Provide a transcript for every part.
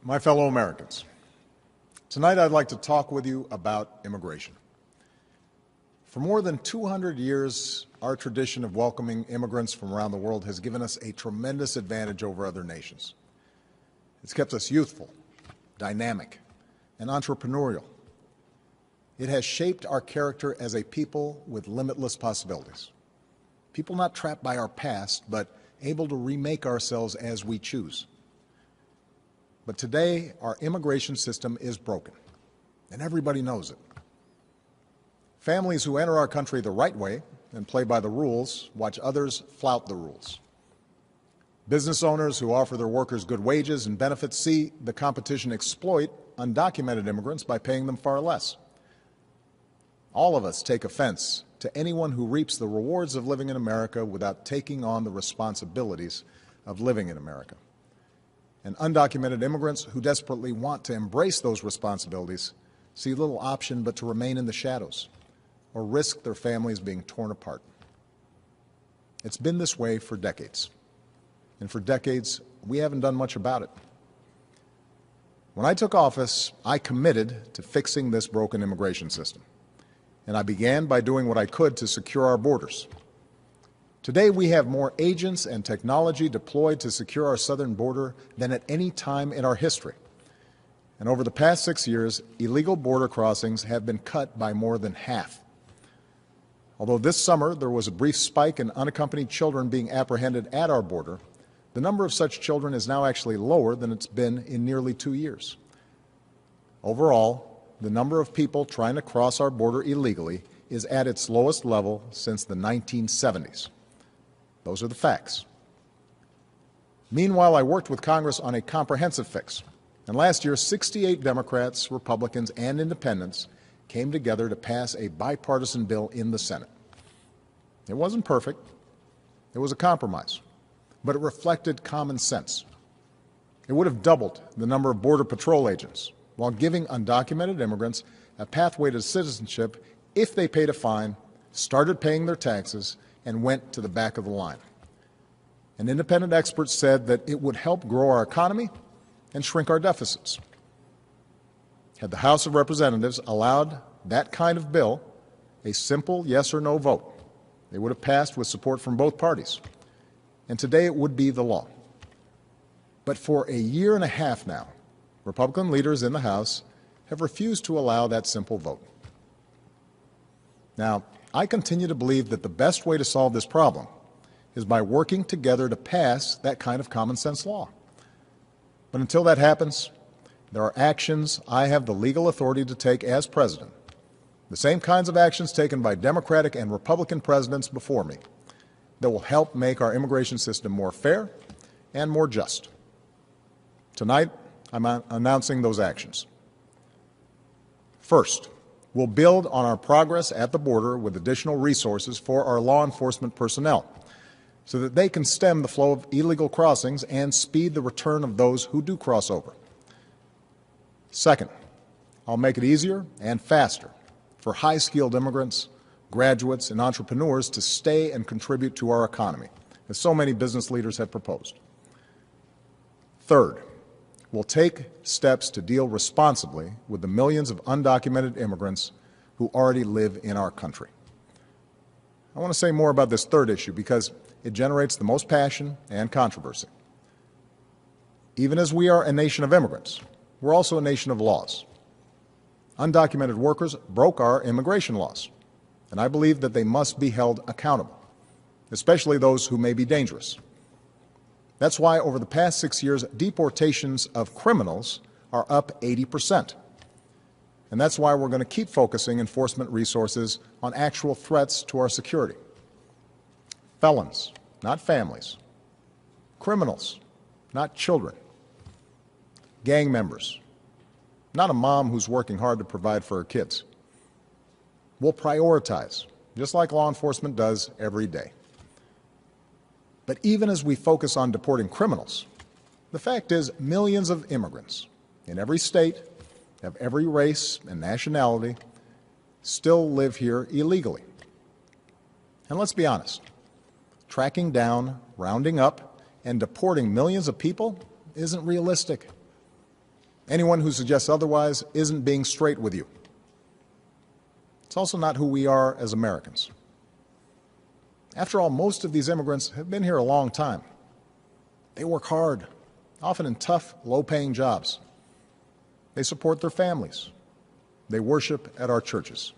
My fellow Americans, tonight I'd like to talk with you about immigration. For more than 200 years, our tradition of welcoming immigrants from around the world has given us a tremendous advantage over other nations. It's kept us youthful, dynamic, and entrepreneurial. It has shaped our character as a people with limitless possibilities. People not trapped by our past, but able to remake ourselves as we choose. But today, our immigration system is broken, and everybody knows it. Families who enter our country the right way and play by the rules watch others flout the rules. Business owners who offer their workers good wages and benefits see the competition exploit undocumented immigrants by paying them far less. All of us take offense to anyone who reaps the rewards of living in America without taking on the responsibilities of living in America. And undocumented immigrants who desperately want to embrace those responsibilities see little option but to remain in the shadows or risk their families being torn apart. It's been this way for decades. And for decades, we haven't done much about it. When I took office, I committed to fixing this broken immigration system. And I began by doing what I could to secure our borders. Today, we have more agents and technology deployed to secure our southern border than at any time in our history. And over the past 6 years, illegal border crossings have been cut by more than half. Although this summer there was a brief spike in unaccompanied children being apprehended at our border, the number of such children is now actually lower than it's been in nearly 2 years. Overall, the number of people trying to cross our border illegally is at its lowest level since the 1970s. Those are the facts. Meanwhile, I worked with Congress on a comprehensive fix. And last year, 68 Democrats, Republicans, and independents came together to pass a bipartisan bill in the Senate. It wasn't perfect. It was a compromise. But it reflected common sense. It would have doubled the number of Border Patrol agents while giving undocumented immigrants a pathway to citizenship if they paid a fine, started paying their taxes, and went to the back of the line. And independent experts said that it would help grow our economy and shrink our deficits. Had the House of Representatives allowed that kind of bill, a simple yes or no vote, it would have passed with support from both parties. And today it would be the law. But for a year and a half now, Republican leaders in the House have refused to allow that simple vote. Now, I continue to believe that the best way to solve this problem is by working together to pass that kind of common sense law. But until that happens, there are actions I have the legal authority to take as president, the same kinds of actions taken by Democratic and Republican presidents before me, that will help make our immigration system more fair and more just. Tonight, I'm announcing those actions. First, we'll build on our progress at the border with additional resources for our law enforcement personnel so that they can stem the flow of illegal crossings and speed the return of those who do cross over. Second, I'll make it easier and faster for high-skilled immigrants, graduates, and entrepreneurs to stay and contribute to our economy, as so many business leaders have proposed. Third, we'll take steps to deal responsibly with the millions of undocumented immigrants who already live in our country. I want to say more about this third issue because it generates the most passion and controversy. Even as we are a nation of immigrants, we're also a nation of laws. Undocumented workers broke our immigration laws, and I believe that they must be held accountable, especially those who may be dangerous. That's why over the past 6 years, deportations of criminals are up 80%. And that's why we're going to keep focusing enforcement resources on actual threats to our security. Felons, not families. Criminals, not children. Gang members, not a mom who's working hard to provide for her kids. We'll prioritize, just like law enforcement does every day. But even as we focus on deporting criminals, the fact is millions of immigrants in every state, of every race and nationality, still live here illegally. And let's be honest, tracking down, rounding up, and deporting millions of people isn't realistic. Anyone who suggests otherwise isn't being straight with you. It's also not who we are as Americans. After all, most of these immigrants have been here a long time. They work hard, often in tough, low-paying jobs. They support their families. They worship at our churches.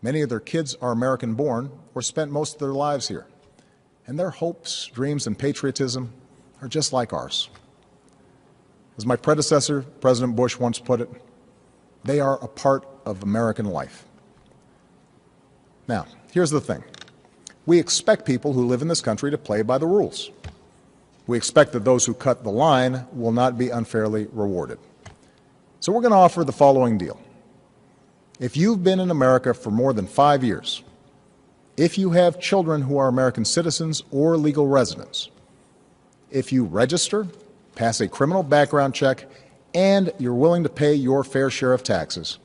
Many of their kids are American-born or spent most of their lives here. And their hopes, dreams, and patriotism are just like ours. As my predecessor, President Bush, once put it, they are a part of American life. Now, here's the thing. We expect people who live in this country to play by the rules. We expect that those who cut the line will not be unfairly rewarded. So we're going to offer the following deal. If you've been in America for more than 5 years, if you have children who are American citizens or legal residents, if you register, pass a criminal background check, and you're willing to pay your fair share of taxes,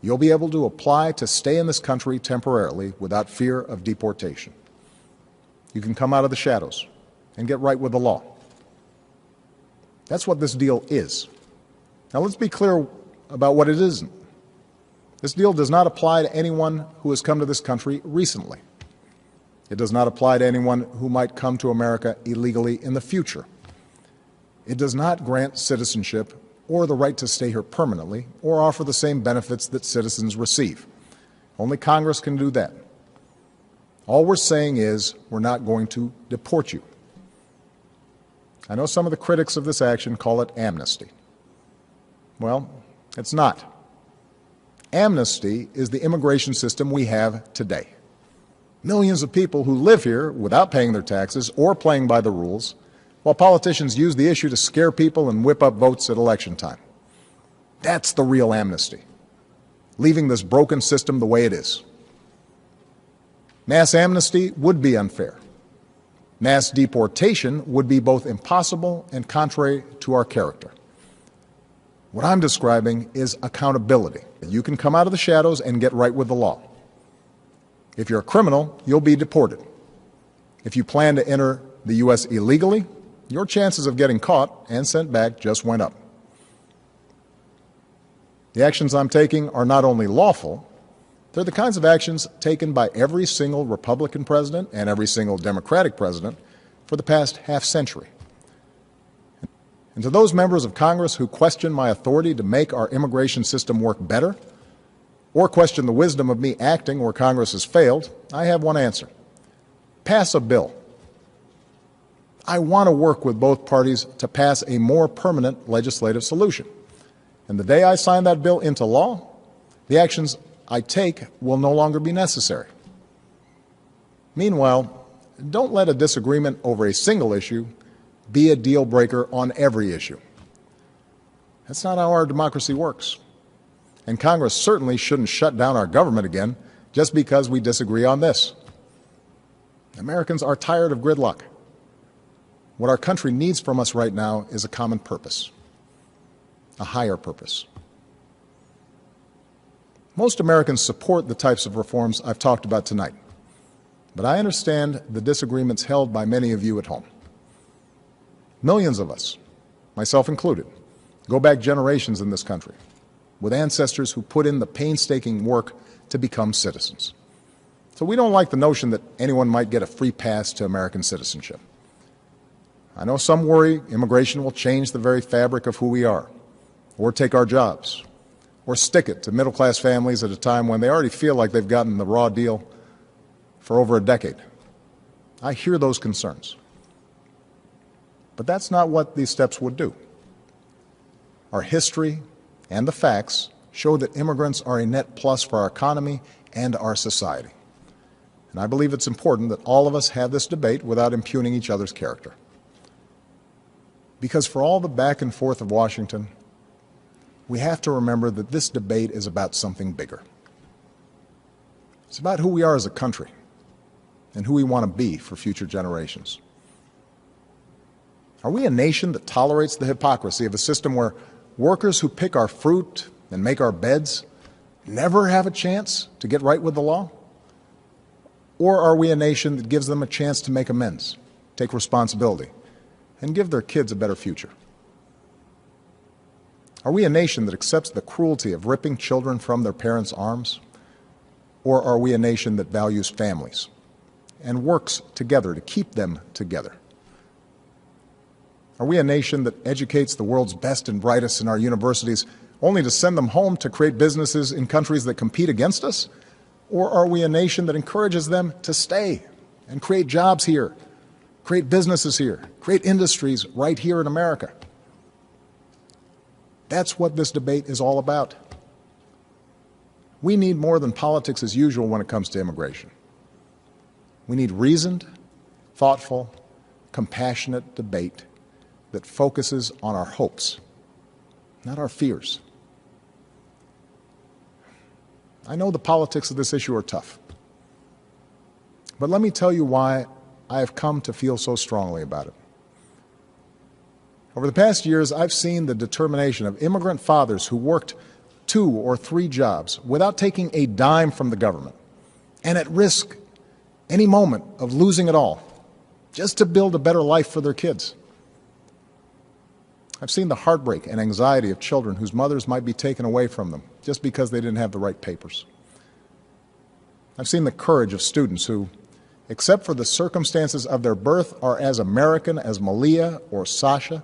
you'll be able to apply to stay in this country temporarily without fear of deportation. You can come out of the shadows and get right with the law. That's what this deal is. Now let's be clear about what it isn't. This deal does not apply to anyone who has come to this country recently. It does not apply to anyone who might come to America illegally in the future. It does not grant citizenship or the right to stay here permanently or offer the same benefits that citizens receive. Only Congress can do that. All we're saying is we're not going to deport you. I know some of the critics of this action call it amnesty. Well, it's not. Amnesty is the immigration system we have today. Millions of people who live here without paying their taxes or playing by the rules, while politicians use the issue to scare people and whip up votes at election time. That's the real amnesty, leaving this broken system the way it is. Mass amnesty would be unfair. Mass deportation would be both impossible and contrary to our character. What I'm describing is accountability. You can come out of the shadows and get right with the law. If you're a criminal, you'll be deported. If you plan to enter the U.S. illegally, your chances of getting caught and sent back just went up. The actions I'm taking are not only lawful, they're the kinds of actions taken by every single Republican president and every single Democratic president for the past half-century. And to those members of Congress who question my authority to make our immigration system work better, or question the wisdom of me acting where Congress has failed, I have one answer. Pass a bill. I want to work with both parties to pass a more permanent legislative solution. And the day I sign that bill into law, the actions I take will no longer be necessary. Meanwhile, don't let a disagreement over a single issue be a deal breaker on every issue. That's not how our democracy works. And Congress certainly shouldn't shut down our government again just because we disagree on this. Americans are tired of gridlock. What our country needs from us right now is a common purpose, a higher purpose. Most Americans support the types of reforms I've talked about tonight, but I understand the disagreements held by many of you at home. Millions of us, myself included, go back generations in this country with ancestors who put in the painstaking work to become citizens. So we don't like the notion that anyone might get a free pass to American citizenship. I know some worry immigration will change the very fabric of who we are, or take our jobs, or stick it to middle-class families at a time when they already feel like they've gotten the raw deal for over a decade. I hear those concerns. But that's not what these steps would do. Our history and the facts show that immigrants are a net plus for our economy and our society. And I believe it's important that all of us have this debate without impugning each other's character. Because for all the back and forth of Washington, we have to remember that this debate is about something bigger. It's about who we are as a country and who we want to be for future generations. Are we a nation that tolerates the hypocrisy of a system where workers who pick our fruit and make our beds never have a chance to get right with the law? Or are we a nation that gives them a chance to make amends, take responsibility, and give their kids a better future? Are we a nation that accepts the cruelty of ripping children from their parents' arms? Or are we a nation that values families and works together to keep them together? Are we a nation that educates the world's best and brightest in our universities only to send them home to create businesses in countries that compete against us? Or are we a nation that encourages them to stay and create jobs here, create businesses here, create industries right here in America? That's what this debate is all about. We need more than politics as usual when it comes to immigration. We need reasoned, thoughtful, compassionate debate that focuses on our hopes, not our fears. I know the politics of this issue are tough, but let me tell you why I have come to feel so strongly about it. Over the past years, I've seen the determination of immigrant fathers who worked 2 or 3 jobs without taking a dime from the government and at risk any moment of losing it all just to build a better life for their kids. I've seen the heartbreak and anxiety of children whose mothers might be taken away from them just because they didn't have the right papers. I've seen the courage of students who, except for the circumstances of their birth, are as American as Malia or Sasha,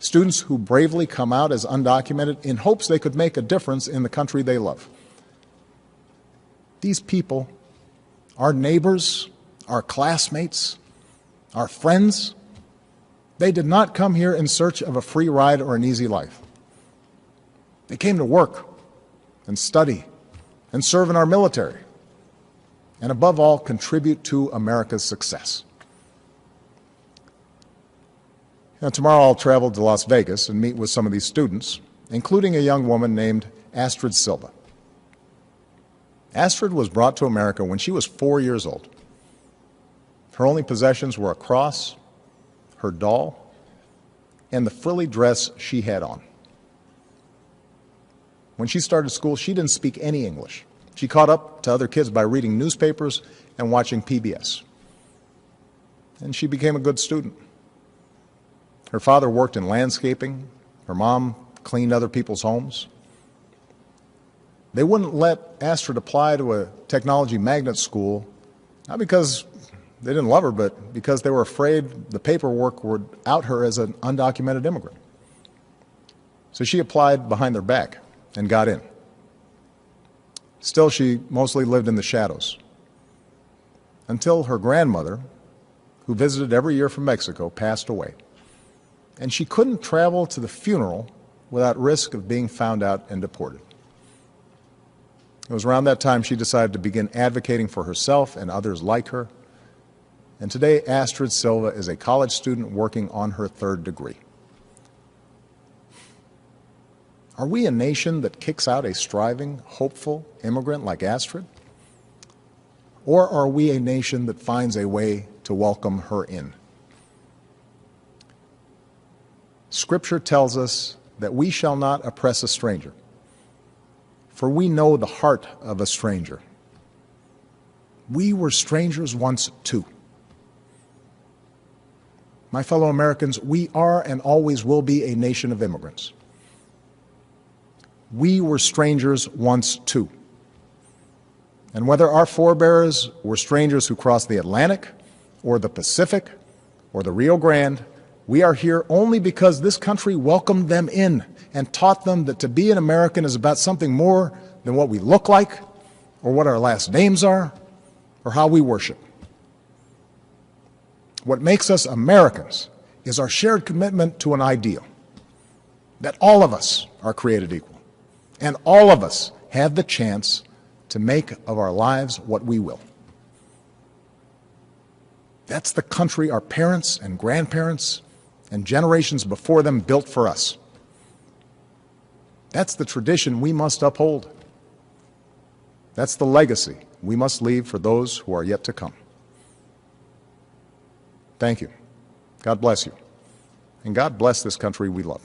students who bravely come out as undocumented in hopes they could make a difference in the country they love. These people, our neighbors, our classmates, our friends, they did not come here in search of a free ride or an easy life. They came to work and study and serve in our military and, above all, contribute to America's success. Now, tomorrow I'll travel to Las Vegas and meet with some of these students, including a young woman named Astrid Silva. Astrid was brought to America when she was 4 years old. Her only possessions were a cross, her doll, and the frilly dress she had on. When she started school, she didn't speak any English. She caught up to other kids by reading newspapers and watching PBS. And she became a good student. Her father worked in landscaping. Her mom cleaned other people's homes. They wouldn't let Astrid apply to a technology magnet school, not because they didn't love her, but because they were afraid the paperwork would out her as an undocumented immigrant. So she applied behind their back and got in. Still, she mostly lived in the shadows until her grandmother, who visited every year from Mexico, passed away. And she couldn't travel to the funeral without risk of being found out and deported. It was around that time she decided to begin advocating for herself and others like her. And today, Astrid Silva is a college student working on her 3rd degree. Are we a nation that kicks out a striving, hopeful immigrant like Astrid? Or are we a nation that finds a way to welcome her in? Scripture tells us that we shall not oppress a stranger, for we know the heart of a stranger. We were strangers once too. My fellow Americans, we are and always will be a nation of immigrants. We were strangers once too. And whether our forebears were strangers who crossed the Atlantic or the Pacific or the Rio Grande, we are here only because this country welcomed them in and taught them that to be an American is about something more than what we look like or what our last names are or how we worship. What makes us Americans is our shared commitment to an ideal, that all of us are created equal, and all of us have the chance to make of our lives what we will. That's the country our parents and grandparents and generations before them built for us. That's the tradition we must uphold. That's the legacy we must leave for those who are yet to come. Thank you. God bless you. And God bless this country we love.